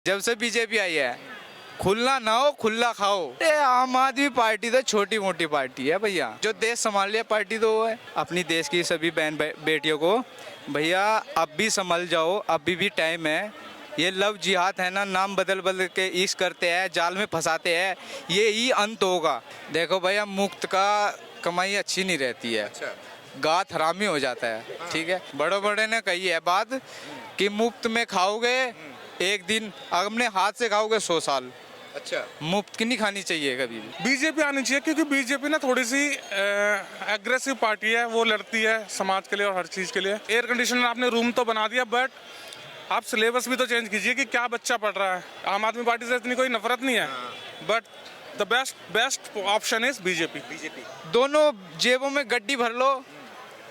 जब से बीजेपी आई है, खुलना ना हो खुला खाओ। ये आम आदमी पार्टी तो छोटी मोटी पार्टी है भैया, जो देश संभाल लिया पार्टी तो वो है। अपनी देश की सभी बहन बेटियों को भैया अब भी संभल जाओ, अभी भी टाइम है। ये लव जिहाद है ना, नाम बदल बदल के इश्क करते हैं, जाल में फंसाते हैं, ये ही अंत होगा। देखो भैया, मुफ्त का कमाई अच्छी नहीं रहती है। अच्छा। गात हरामी हो जाता है। ठीक है, बड़े बड़े ने कही है बात कि मुफ्त में खाओगे एक दिन, अपने हाथ से खाओगे 100 साल। अच्छा, मुफ्त की नहीं खानी चाहिए कभी भी। बीजेपी आनी चाहिए, क्योंकि बीजेपी ना थोड़ी सी एग्रेसिव पार्टी है। वो लड़ती है समाज के लिए और हर चीज़ के लिए। एयर कंडीशनर आपने रूम तो बना दिया, बट आप सिलेबस भी तो चेंज कीजिए कि क्या बच्चा पढ़ रहा है। आम आदमी पार्टी से इतनी कोई नफरत नहीं है, but the best option is BJP. दोनों जेबों में गड्डी भर लो,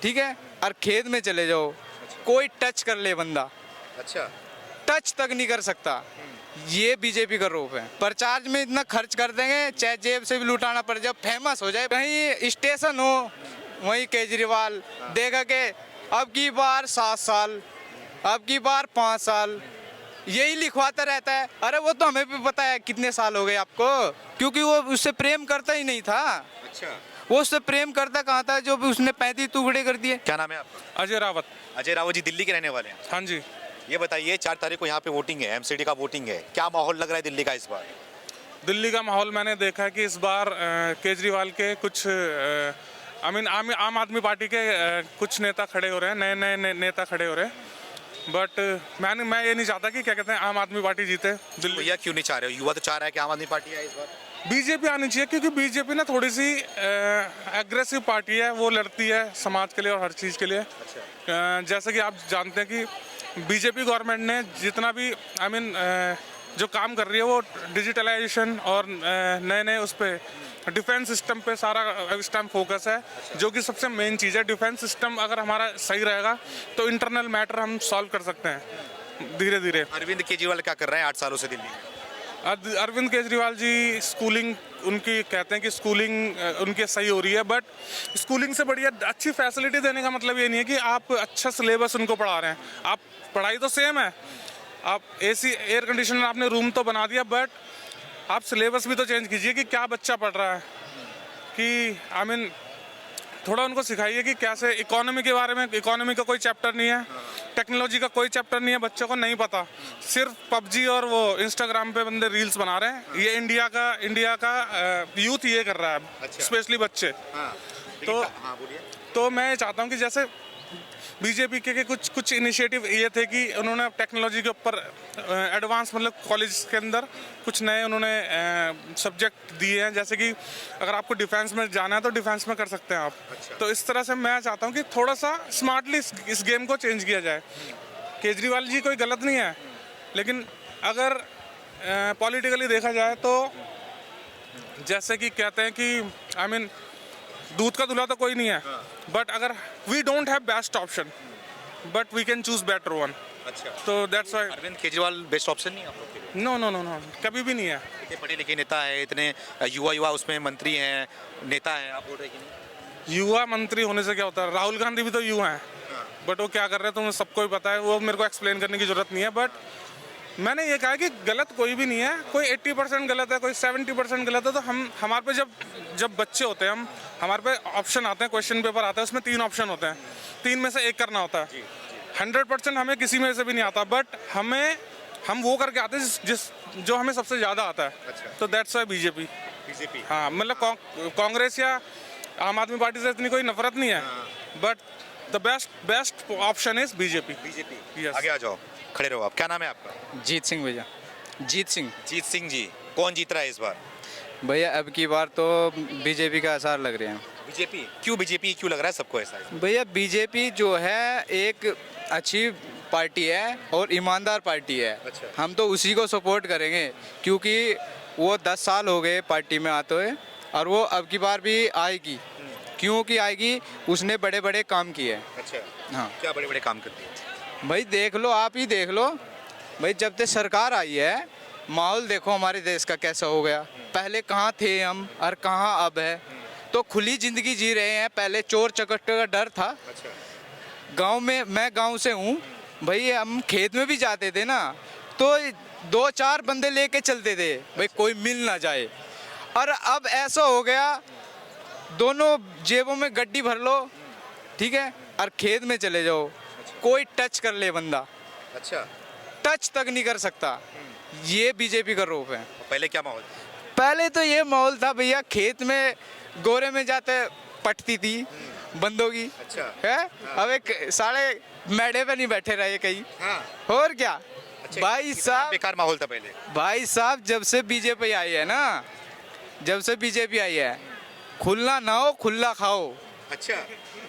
ठीक है, और खेत में चले जाओ, कोई टच कर ले बंदा, अच्छा, टच तक नहीं कर सकता। ये बीजेपी का रूप है। प्रचार में इतना खर्च कर देंगे, चाहे जेब से भी लुटाना पड़ जाए, फेमस हो जाए। कहीं स्टेशन हो, वहीं केजरीवाल देगा के अब की बार 7 साल, अब की बार 5 साल, यही लिखवाता रहता है। अरे वो तो हमें भी पता है कितने साल हो गए आपको, क्योंकि वो उससे प्रेम करता ही नहीं था। अच्छा। वो उससे प्रेम करता कहाँ था, जो भी उसने 35 टुकड़े कर दिए। क्या नाम है आपका? अजय रावत। अजय रावत जी दिल्ली के रहने वाले हैं। हाँ जी। ये बताइए, 4 तारीख को यहाँ पे वोटिंग है, एमसीडी का वोटिंग है, क्या माहौल लग रहा है दिल्ली का इस बार? दिल्ली का माहौल मैंने देखा है कि इस बार केजरीवाल के कुछ आम आदमी पार्टी के कुछ नेता खड़े हो रहे हैं, नए नेता खड़े हो रहे हैं। बट मैं ये नहीं चाहता कि क्या कहते हैं आम आदमी पार्टी जीते दिल्ली। भैया क्यों नहीं चाह रहे हो? युवा तो चाह रहा है कि आम आदमी पार्टी आए इस बार। बीजेपी आनी चाहिए, क्योंकि बीजेपी ना थोड़ी सी एग्रेसिव पार्टी है। वो लड़ती है समाज के लिए और हर चीज़ के लिए। जैसे कि आप जानते हैं कि बीजेपी गवर्नमेंट ने जितना भी जो काम कर रही है, वो डिजिटलाइजेशन और नए उस पर डिफेंस सिस्टम पे सारा इस टाइम फोकस है, जो कि सबसे मेन चीज़ है। डिफेंस सिस्टम अगर हमारा सही रहेगा तो इंटरनल मैटर हम सॉल्व कर सकते हैं धीरे धीरे। अरविंद केजरीवाल क्या कर रहे हैं 8 सालों से दिल्ली में? अरविंद केजरीवाल जी स्कूलिंग, उनकी कहते हैं कि स्कूलिंग उनकी सही हो रही है, बट स्कूलिंग से बढ़िया अच्छी फैसिलिटी देने का मतलब ये नहीं है कि आप अच्छा सिलेबस उनको पढ़ा रहे हैं। आप पढ़ाई तो सेम है, आप एसी एयर कंडीशनर आपने रूम तो बना दिया, बट आप सिलेबस भी तो चेंज कीजिए कि क्या बच्चा पढ़ रहा है। कि थोड़ा उनको सिखाइए कि कैसे इकोनॉमी के बारे में। इकोनॉमी का कोई चैप्टर नहीं है, टेक्नोलॉजी का कोई चैप्टर नहीं है, बच्चों को नहीं पता। सिर्फ पबजी और वो इंस्टाग्राम पे बंदे रील्स बना रहे हैं। ये इंडिया का यूथ ये कर रहा है। अच्छा। स्पेशली बच्चे। हाँ, बोलिए। तो मैं चाहता हूँ कि जैसे बीजेपी के कुछ इनिशिएटिव ये थे कि उन्होंने टेक्नोलॉजी के ऊपर एडवांस मतलब कॉलेज के अंदर कुछ नए उन्होंने सब्जेक्ट दिए हैं। जैसे कि अगर आपको डिफेंस में जाना है तो डिफेंस में कर सकते हैं आप। अच्छा। तो इस तरह से मैं चाहता हूँ कि थोड़ा सा स्मार्टली इस गेम को चेंज किया जाए। केजरीवाल जी कोई गलत नहीं है, लेकिन अगर पॉलिटिकली देखा जाए तो जैसे कि कहते हैं कि दूध का दूल्हा तो कोई नहीं है, बट अगर we don't have best option, but we can choose better one. अच्छा, तो that's why Arvind Kejriwal best option नहीं है आप लोग के लिए? नो, कभी भी नहीं है। इतने पढ़े लिखे नेता है, इतने युवा उसमें मंत्री हैं, नेता हैं, आप बोल रहे हैं कि नहीं? युवा मंत्री होने से क्या होता है? राहुल गांधी भी तो युवा हैं, बट वो क्या कर रहे हैं तुम्हें सबको ही पता है। वो मेरे को एक्सप्लेन करने की जरूरत नहीं है। बट मैंने ये कहा कि गलत कोई भी नहीं है। कोई 80% गलत है, कोई 70% गलत है। तो हमारे पे जब बच्चे होते हैं, हमारे पे ऑप्शन आते हैं, क्वेश्चन पेपर आता है, उसमें 3 ऑप्शन होते हैं, 3 में से एक करना होता है। 100% हमें किसी में से भी नहीं आता, बट हम वो करके आते हैं जो हमें सबसे ज़्यादा आता है। अच्छा। तो दैट्स वाई बीजेपी। हाँ, मतलब कांग्रेस या आम आदमी पार्टी से इतनी कोई नफरत नहीं है, but the best option is BJP. Yes. आगे आ जाओ, खड़े रहो आप। क्या नाम है आपका? जीत सिंह भैया, जीत सिंह। जीत सिंह जी, कौन जीत रहा है इस बार? भैया अब की बार तो बीजेपी का आसार लग रहे हैं। बीजेपी क्यों लग रहा है सबको ऐसा? भैया बीजेपी जो है एक अच्छी पार्टी है और ईमानदार पार्टी है। अच्छा। हम तो उसी को सपोर्ट करेंगे, क्योंकि वो 10 साल हो गए पार्टी में आते हुए, और वो अब की बार भी आएगी। क्योंकि आएगी, उसने बड़े बड़े काम किए। अच्छा, हाँ क्या बड़े बड़े काम करती है? भाई देख लो, आप ही देख लो भाई, जब से सरकार आई है माहौल देखो हमारे देश का कैसा हो गया। पहले कहाँ थे हम और कहाँ अब है। तो खुली ज़िंदगी जी रहे हैं। पहले चोर चकट्टे का डर था। अच्छा। गांव में, मैं गांव से हूँ भाई, हम खेत में भी जाते थे ना तो 2-4 बंदे लेके चलते थे भाई कोई मिल ना जाए। और अब ऐसा हो गया दोनों जेबों में गड्डी भर लो, ठीक है, और खेत में चले जाओ, कोई टच कर ले बंदा, अच्छा, टच तक नहीं कर सकता। ये बीजेपी का रोप है। पहले क्या माहौल? पहले तो ये माहौल था भैया, खेत में गोरे में जाते पटती थी बंदों की, अच्छा है। अब एक साले मेड़े पे नहीं बैठे रहे कहीं, हाँ और क्या। अच्छा, भाई कितना साहब, बेकार माहौल था पहले। भाई साहब, जब से बीजेपी आई है ना, जब से बीजेपी आई है, खुला ना हो खुला खाओ। अच्छा,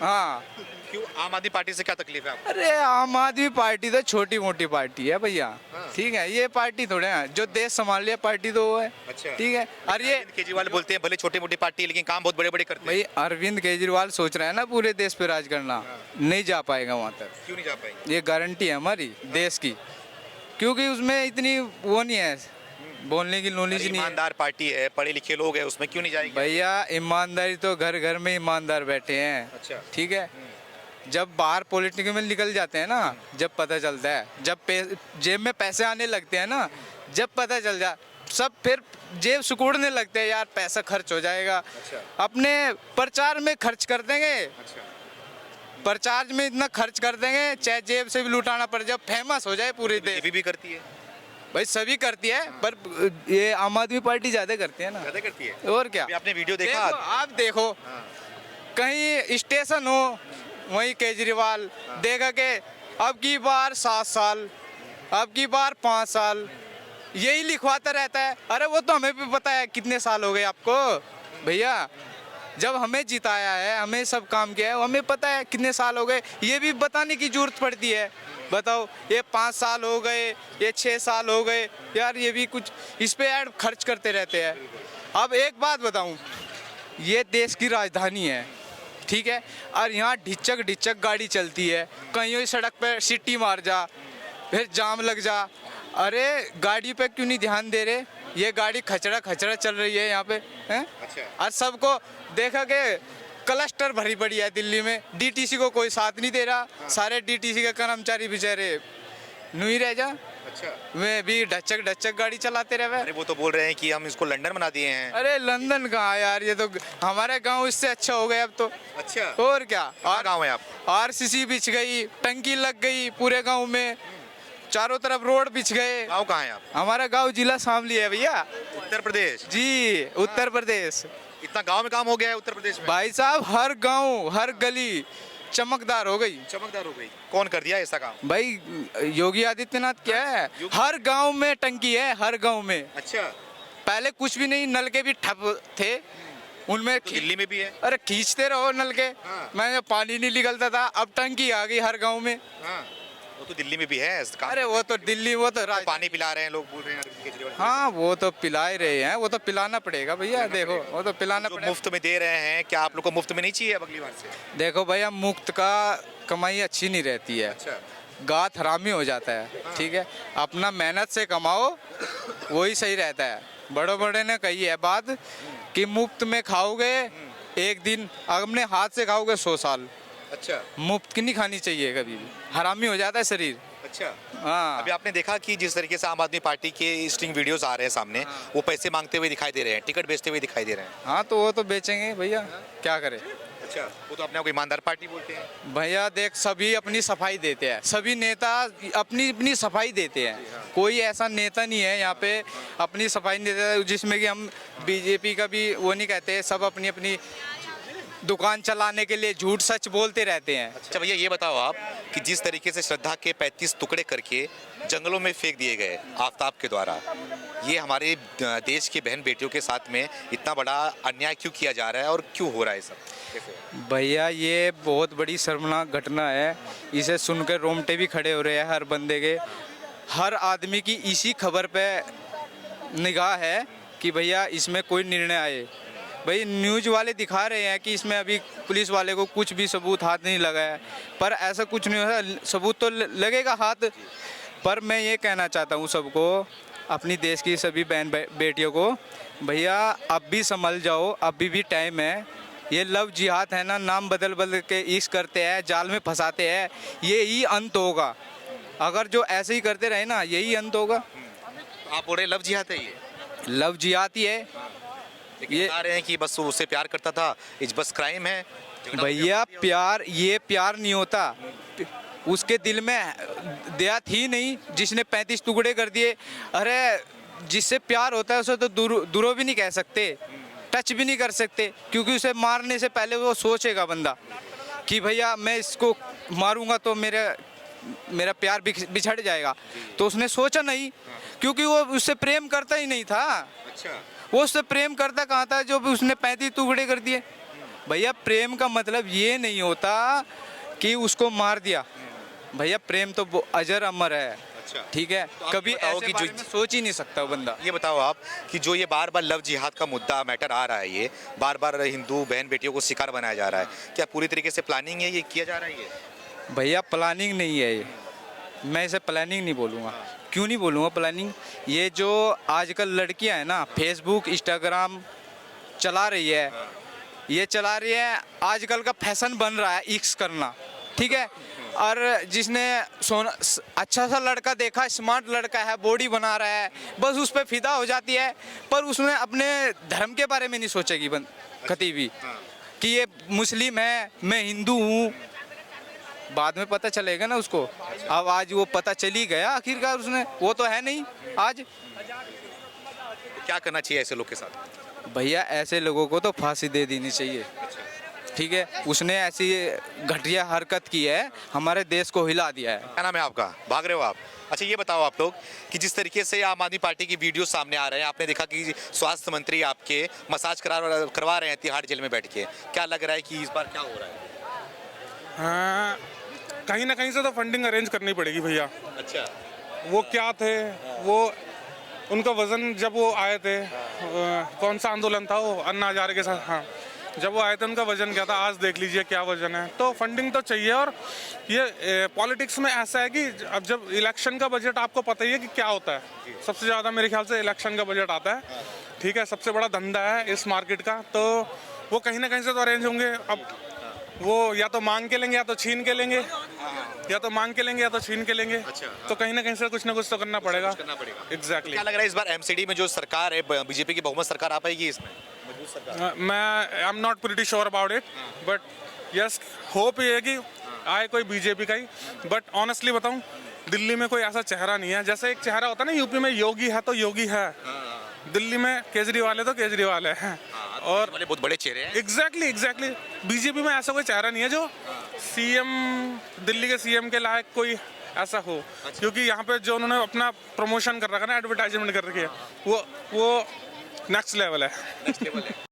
हाँ, क्यों? आम आदमी पार्टी से क्या तकलीफ है आपको? अरे आम आदमी पार्टी तो छोटी मोटी पार्टी है भैया, हाँ। ठीक है। ये पार्टी थोड़े है जो देश संभाल लिया पार्टी तो वो है, अच्छा। ठीक है। और ये अरविंद केजरीवाल बोलते हैं भले छोटी मोटी पार्टी है लेकिन काम बहुत बड़े बड़े करते हैं। भाई अरविंद केजरीवाल सोच रहा है ना पूरे देश पे राज करना, नहीं जा पाएगा वहाँ तक, क्यों नहीं जा पाएंगे? ये गारंटी है हमारी देश की, क्योंकि उसमें इतनी वो नहीं है, बोलने की नॉलेज नहीं है। ईमानदार पार्टी है, पढ़े लिखे लोग हैं, उसमें क्यों नहीं जाएंगे? भैया ईमानदारी तो घर घर में ईमानदार बैठे हैं, अच्छा। ठीक है। जब बाहर पॉलिटिक्स में निकल जाते हैं ना, जब पता चलता है, जब जेब में पैसे आने लगते हैं ना, जब पता चल जाए, सब फिर जेब सुकूड़ने लगते हैं, यार पैसा खर्च हो जाएगा, अच्छा। अपने प्रचार में खर्च कर देंगे, अच्छा, प्रचार में इतना खर्च कर देंगे, चाहे जेब से भी लुटाना पड़ जाए, फेमस हो जाए पूरे देश। ये भी करती है, भाई सभी करती है, पर ये आम आदमी पार्टी ज्यादा करती है ना, ज्यादा करती है। और क्या। अभी आपने वीडियो देखा? आप देखो, हाँ। कहीं स्टेशन हो वहीं केजरीवाल देखा के अब की बार 7 साल, अब की बार 5 साल, यही लिखवाता रहता है। अरे वो तो हमें भी पता है कितने साल हो गए आपको भैया, जब हमें जिताया है, हमें सब काम किया है, हमें पता है कितने साल हो गए, ये भी बताने की जरूरत पड़ती है। बताओ ये 5 साल हो गए, ये 6 साल हो गए, यार ये भी कुछ इस पे ऐड खर्च करते रहते हैं। अब एक बात बताऊं, ये देश की राजधानी है, ठीक है, और यहाँ ढिचक ढिचक गाड़ी चलती है, कहीं सड़क पे सीटी मार जा, फिर जाम लग जा। अरे गाड़ी पे क्यों नहीं ध्यान दे रहे, ये गाड़ी खचड़ा खचड़ा चल रही है यहाँ पे, हैं? अच्छा। और सबको देखा के क्लस्टर भरी पड़ी है दिल्ली में, डीटीसी को कोई साथ नहीं दे रहा, सारे डीटीसी के कर्मचारी बेचारे नहीं रह जा, अच्छा, वे भी ढचक ढचक गाड़ी चलाते रहे। अरे वो तो बोल रहे हैं कि हम इसको लंदन बना दिए हैं। अरे लंदन कहाँ यार, ये तो हमारे गांव इससे अच्छा हो गया अब तो, अच्छा, और क्या। कहाँ गाँव है आप? आरसीसी बिछ गई, टंकी लग गई पूरे गांव में, चारों तरफ रोड बिछ गए। गाँव कहाँ है आप? हमारा गांव जिला शामली है भैया उत्तर प्रदेश। जी, उत्तर प्रदेश। इतना गांव में काम हो गया है उत्तर प्रदेश में? भाई साहब हर गांव हर गली चमकदार हो गई। चमकदार हो गई। कौन कर दिया ऐसा काम? भाई योगी आदित्यनाथ क्या है, योगी- हर गांव में टंकी है, हर गांव में। अच्छा, पहले कुछ भी नहीं, नलके भी ठप थे उनमें, तो दिल्ली में भी है। अरे खींचते रहो नलके, हाँ। मैं पानी नहीं निकलता था, अब टंकी आ गई हर गांव में। हाँ, वो तो दिल्ली में भी है ऐसा काम। अरे वो तो दिल्ली, वो तो तो पानी पिला रहे हैं लोग, बोल रहे हैं अरविंद केजरीवाल। हाँ वो तो पिला ही रहे हैं, वो तो पिलाना पड़ेगा भैया, देखो वो तो पिलाना जो पड़ेगा। मुफ्त में दे रहे हैं, क्या आप लोग को मुफ्त में नहीं चाहिए अब अगली बार से? देखो भैया मुफ्त का कमाई अच्छी नहीं रहती है, अच्छा, गात हरामी हो जाता है, ठीक है। अपना मेहनत से कमाओ, वही सही रहता है। बड़े बड़े ने कही है बात कि मुफ्त में खाओगे एक दिन, अपने हाथ से खाओगे 100 साल। अच्छा, मुफ्त की नहीं खानी चाहिए कभी भी, हरामी हो जाता है शरीर। अच्छा। हाँ अभी आपने देखा कि जिस तरीके से आम आदमी पार्टी के स्टिंग वीडियोस आ रहे हैं सामने, वो पैसे मांगते हुए दिखाई दे रहे हैं, टिकट बेचते हुए दिखाई दे रहे हैं। हाँ, तो वो तो बेचेंगे भैया, क्या करें। अच्छा, वो तो अपने आप को ईमानदार पार्टी बोलते हैं। भैया देख, सभी अपनी सफाई देते हैं, सभी नेता अपनी अपनी सफाई देते हैं, कोई ऐसा नेता नहीं है यहाँ पे अपनी सफाई नहीं देता, जिसमें कि हम बीजेपी का भी वो नहीं कहते, सब अपनी अपनी दुकान चलाने के लिए झूठ सच बोलते रहते हैं। अच्छा भैया, ये बताओ आप कि जिस तरीके से श्रद्धा के 35 टुकड़े करके जंगलों में फेंक दिए गए आफ्ताब के द्वारा, ये हमारे देश की बहन बेटियों के साथ में इतना बड़ा अन्याय क्यों किया जा रहा है और क्यों हो रहा है सब? कैसे? भैया ये बहुत बड़ी शर्मनाक घटना है, इसे सुनकर रोंगटे भी खड़े हो रहे हैं हर बंदे के, हर आदमी की इसी खबर पे निगाह है कि भैया इसमें कोई निर्णय आए। भाई न्यूज़ वाले दिखा रहे हैं कि इसमें अभी पुलिस वाले को कुछ भी सबूत हाथ नहीं लगा है, पर ऐसा कुछ नहीं होता, सबूत तो लगेगा हाथ। पर मैं ये कहना चाहता हूँ सबको, अपनी देश की सभी बहन बेटियों को, भैया अब भी संभल जाओ, अभी भी टाइम है। ये लव जिहाद है ना, नाम बदल बदल के इश्क करते हैं, जाल में फंसाते हैं, ये ही अंत होगा, अगर जो ऐसे ही करते रहे ना, यही अंत होगा। आप बोल रहे लव जिहाद है ये? लव जिहादी है लेकिन ये। बता रहे हैं कि बस वो उससे प्यार करता था, इस बस क्राइम है झगड़ा हो भैया गया। प्यार, ये प्यार नहीं होता। उसके दिल में दया थी नहीं जिसने 35 टुकड़े कर दिए। अरे जिससे प्यार होता है उसे तो दूरों भी नहीं कह सकते, टच भी नहीं कर सकते, क्योंकि उसे मारने से पहले वो सोचेगा बंदा कि भैया मैं इसको मारूंगा तो मेरा प्यार बिछड़ जाएगा। तो उसने सोचा नहीं, क्योंकि वो उससे प्रेम करता ही नहीं था। अच्छा, वो उससे प्रेम करता कहाँ था जो भी उसने 35 टुकड़े कर दिए। भैया प्रेम का मतलब ये नहीं होता कि उसको मार दिया। भैया प्रेम तो अजर अमर है। अच्छा। ठीक है, तो आप कभी ये बताओ ऐसे कि बारे जो- में सोच ही नहीं सकता वो बंदा। ये बताओ आप कि जो ये बार बार लव जिहाद का मुद्दा मैटर आ रहा है, ये बार बार हिंदू बहन बेटियों को शिकार बनाया जा रहा है, क्या पूरी तरीके से प्लानिंग है, ये किया जा रहा है ये? भैया प्लानिंग नहीं है ये, मैं इसे प्लानिंग नहीं बोलूँगा। क्यों नहीं बोलूँगा प्लानिंग? ये जो आजकल लड़कियां हैं ना, फेसबुक इंस्टाग्राम चला रही है, ये चला रही है, आजकल का फैशन बन रहा है इक्स करना। ठीक है, और जिसने सोना अच्छा सा लड़का देखा, स्मार्ट लड़का है, बॉडी बना रहा है, बस उस पर फिदा हो जाती है, पर उसने अपने धर्म के बारे में नहीं सोचेगी कभी भी कि ये मुस्लिम है, मैं हिंदू हूँ। बाद में पता चलेगा ना उसको। अब आज वो पता चली गया आखिरकार, उसने वो तो है नहीं आज। तो क्या करना चाहिए ऐसे लोग के साथ? भैया ऐसे लोगों को तो फांसी दे देनी चाहिए। ठीक है, उसने ऐसी घटिया हरकत की है, हमारे देश को हिला दिया है। क्या नाम है आपका? भाग रहे हो आप? अच्छा ये बताओ आप लोग कि जिस तरीके से आम आदमी पार्टी की वीडियो सामने आ रहे हैं, आपने देखा कि स्वास्थ्य मंत्री आपके मसाज करवा रहे हैं तिहाड़ जेल में बैठ के, क्या लग रहा है कि इस बार क्या हो रहा है? हाँ, कहीं ना कहीं से तो फंडिंग अरेंज करनी पड़ेगी भैया। अच्छा, वो क्या थे, वो उनका वजन जब वो आए थे, कौन सा आंदोलन था वो, अन्ना हजारे के साथ, हाँ, जब वो आए थे उनका वजन क्या था, आज देख लीजिए क्या वजन है। तो फंडिंग तो चाहिए। और ये पॉलिटिक्स में ऐसा है कि अब जब इलेक्शन का बजट, आपको पता ही है कि क्या होता है, सबसे ज़्यादा मेरे ख्याल से इलेक्शन का बजट आता है। ठीक है, सबसे बड़ा धंधा है इस मार्केट का, तो वो कहीं ना कहीं से तो अरेंज होंगे। अब वो या तो मांग के लेंगे या तो छीन के लेंगे, या तो मांग के लेंगे या तो छीन के लेंगे। तो कहीं ना कहीं से कुछ ना कुछ तो करना पड़ेगा। एग्जैक्टली। क्या लग रहा है इस बार एमसीडी में जो सरकार है, बीजेपी की बहुमत सरकार आ पाएगी इसमें? मजबूत सरकार? मैं I am not pretty sure about it, but yes, hope ये है कि आए कोई बीजेपी का ही। बट ऑनेस्टली बताऊं, दिल्ली में कोई ऐसा चेहरा नहीं है। जैसे एक चेहरा होता है ना, यूपी में योगी है तो योगी है, दिल्ली में केजरीवाल है तो केजरीवाल है। और वाले बहुत बड़े चेहरे हैं। एग्जैक्टली बीजेपी में ऐसा कोई चेहरा नहीं है जो सीएम, दिल्ली के सीएम के लायक कोई ऐसा हो। क्योंकि यहाँ पे जो उन्होंने अपना प्रमोशन कर रखा है ना, एडवर्टाइजमेंट कर रखी है, वो नेक्स्ट लेवल है।